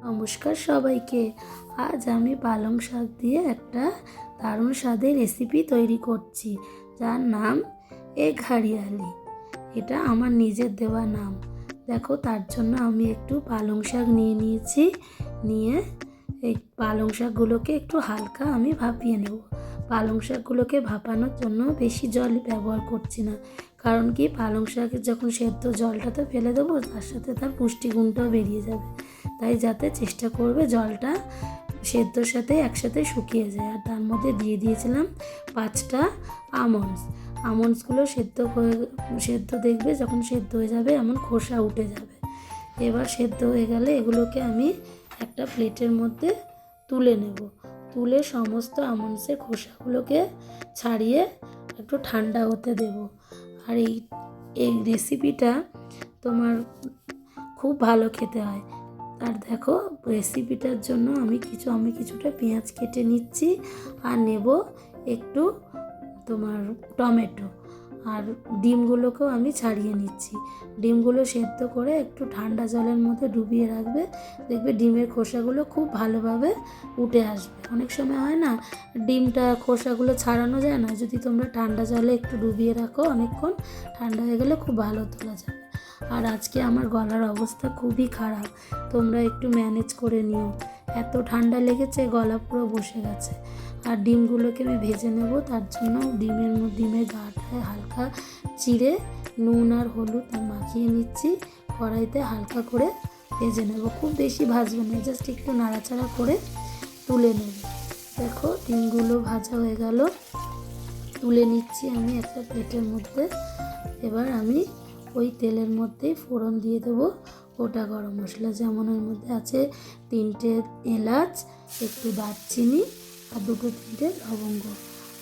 নমস্কার সবাইকে। আজ আমি পালং শাক দিয়ে একটা দারুণ স্বাদের রেসিপি তৈরি করছি, যার নাম এগ হারিয়ালি। এটা আমার নিজের দেওয়া নাম। দেখো, তার জন্য আমি একটু পালং শাক নিয়েছি। নিয়ে এই পালং শাকগুলোকে একটু হালকা আমি ভাপিয়ে নেব। পালং শাকগুলোকে ভাপানোর জন্য বেশি জল ব্যবহার করছি না, কারণ কি পালং শাকের যখন সেদ্ধ জলটা তো ফেলে দেবো, তার সাথে তার পুষ্টিগুণটাও বেরিয়ে যাবে। তাই যাতে চেষ্টা করবে জলটা সেদ্ধর সাথে একসাথে শুকিয়ে যায়। আর তার মধ্যে দিয়ে দিয়েছিলাম 5টা আমন্ডসগুলো সেদ্ধ দেখবে যখন সেদ্ধ হয়ে যাবে এমন খোসা উঠে যাবে। এবার সেদ্ধ হয়ে গেলে এগুলোকে আমি একটা প্লেটের মধ্যে তুলে নেব। তুলে সমস্ত আমন্ডসের খোসাগুলোকে ছাড়িয়ে একটু ঠান্ডা হতে দেব। আর এই রেসিপিটা তোমার খুব ভালো খেতে হয়। আর দেখো, রেসিপিটার জন্য আমি কিছুটা পেঁয়াজ কেটে নিচ্ছি, আর নেব একটু তোমার টমেটো, আর ডিমগুলোকেও আমি ছাড়িয়ে নিচ্ছি। ডিমগুলো সেদ্ধ করে একটু ঠান্ডা জলের মধ্যে ডুবিয়ে রাখবে, দেখবে ডিমের খোসাগুলো খুব ভালোভাবে উঠে আসবে। অনেক সময় হয় না, ডিমটা খোসাগুলো ছাড়ানো যায় না, যদি তোমরা ঠান্ডা জলে একটু ডুবিয়ে রাখো অনেকক্ষণ, ঠান্ডা হয়ে গেলে খুব ভালো তোলা যাবে। আর আজকে আমার গলার অবস্থা খুবই খারাপ, তোমরা একটু ম্যানেজ করে নিও। এত ঠান্ডা লেগেছে, গলা পুরো বসে গেছে। আর ডিমগুলোকে আমি ভেজে নেব, তার জন্য ডিমের গাটায় হালকা চিড়ে নুন আর হলুদ মাখিয়ে নিচ্ছি। কড়াইতে হালকা করে ভেজে নেব, খুব বেশি ভাজবে না, জাস্ট একটু নাড়াচাড়া করে তুলে নেব। দেখো, ডিমগুলো ভাজা হয়ে গেল, তুলে নিচ্ছি আমি একটা প্লেটের মধ্যে। এবার আমি ওই তেলের মধ্যেই ফোড়ন দিয়ে দেবো গোটা গরম মশলা, যেমন ওর মধ্যে আছে 3টে এলাচ, একটু দারচিনি আর 2-3টে লবঙ্গ।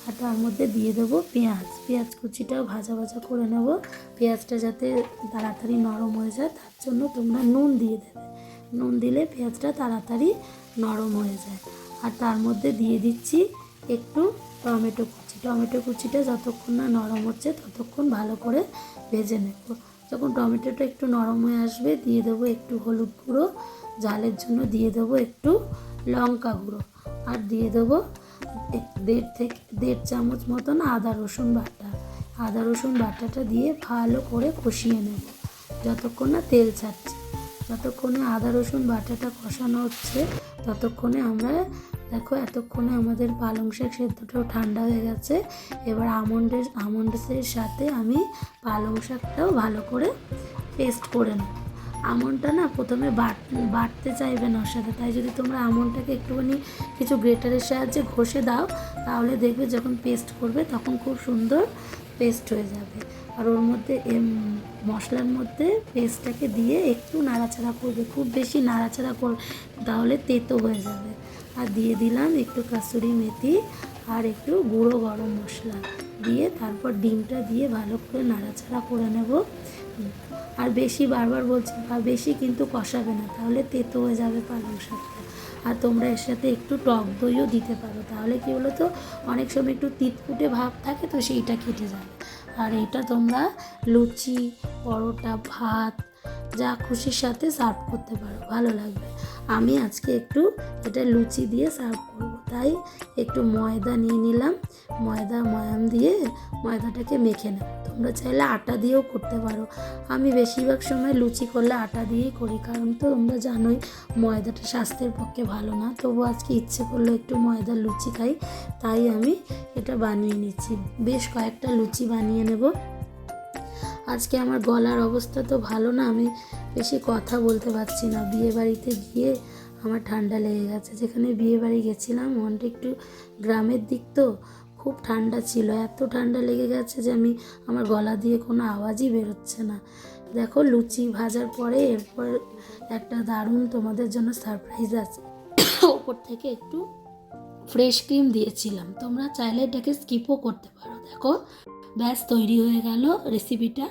আর তার মধ্যে দিয়ে দেবো পেঁয়াজ কুচিটাও ভাজা করে নেব। পেঁয়াজটা যাতে তাড়াতাড়ি নরম হয়ে যায়, তার জন্য তোমরা নুন দিয়ে দেবে। নুন দিলে পেঁয়াজটা তাড়াতাড়ি নরম হয়ে যায়। আর তার মধ্যে দিয়ে দিচ্ছি একটু টমেটো কুচিটা যতক্ষণ না নরম হচ্ছে ততক্ষণ ভালো করে ভেজে নেব। যখন টমেটোটা একটু নরম হয়ে আসবে, দিয়ে দেবো একটু হলুদ গুঁড়ো, ঝালের জন্য দিয়ে দেবো একটু লঙ্কা গুঁড়ো, আর দিয়ে দেবো 1.5 চামচ মতন আদা রসুন বাটাটা দিয়ে ভালো করে কষিয়ে নেব যতক্ষণ না তেল ছাড়ছে। যতক্ষণে আদা রসুন বাটাটা কষানো হচ্ছে ততক্ষণে আমরা দেখো, এতক্ষণে আমাদের পালং শাক সেদ্ধটাও ঠান্ডা হয়ে গেছে। এবার আমন্ডসের সাথে আমি পালং শাকটাও ভালো করে পেস্ট করে নেব। আমন্ডটা না প্রথমে বাটতে চাইবে না ওর সাথে, তাই যদি তোমরা আমন্ডটাকে একটুখানি কিছু গ্রেটারের সাহায্যে ঘষে দাও, তাহলে দেখবে যখন পেস্ট করবে তখন খুব সুন্দর পেস্ট হয়ে যাবে। আর ওর মধ্যে মশলার মধ্যে পেস্টটাকে দিয়ে একটু নাড়াচাড়া করবে, খুব বেশি নাড়াচাড়া তাহলে তেতো হয়ে যাবে। আর দিয়ে দিলাম একটু কাসুরি মেথি আর একটু গুঁড়ো গরম মশলা দিয়ে, তারপর ডিমটা দিয়ে ভালো করে নাড়াচাড়া করে নেব। আর বারবার বলছি, বেশি কিন্তু কষাবে না, তাহলে তেতো হয়ে যাবে পালং শাকটা। আর তোমরা এর সাথে একটু টক দইও দিতে পারো, তাহলে কি বলো তো, অনেক সময় একটু তিতকুটে ভাব থাকে, তো সেইটা কেটে যাবে। আর এটা তোমরা লুচি, পরোটা, ভাত যা খুশির সাথে সার্ভ করতে পারো, ভালো লাগবে। আমি আজকে একটু এটা লুচি দিয়ে সার্ভ করব, তাই একটু ময়দা নিয়ে নিলাম। ময়াম দিয়ে ময়দাটাকে মেখে নেব। তোমরা চাইলে আটা দিয়েও করতে পারো। আমি বেশিরভাগ সময় লুচি করলে আটা দিয়েই করি, কারণ তো তোমরা জানোই ময়দাটা স্বাস্থ্যের পক্ষে ভালো না। তবু আজকে ইচ্ছে করলো একটু ময়দার লুচি খাই, তাই আমি এটা বানিয়ে নিচ্ছি। বেশ কয়েকটা লুচি বানিয়ে নেব। আজকে আমার গলার অবস্থা তো ভালো না, আমি বেশি কথা বলতে পারছি না। বিয়েবাড়িতে গিয়ে আমার ঠান্ডা লেগে গেছে। যেখানে বিয়েবাড়ি গেছিলাম ওখানটা একটু গ্রামের দিক, তো খুব ঠান্ডা ছিল। এত ঠান্ডা লেগে গেছে যে আমার গলা দিয়ে কোনো আওয়াজই বেরোচ্ছে না। দেখো, লুচি ভাজার পরে এরপর একটা দারুণ তোমাদের জন্য সারপ্রাইজ আছে। ওপর থেকে একটু ফ্রেশ ক্রিম দিয়েছিলাম, তোমরা চাইলে এটাকে স্কিপও করতে পারো। দেখো, ব্যাস তৈরি হয়ে গেল রেসিপিটা।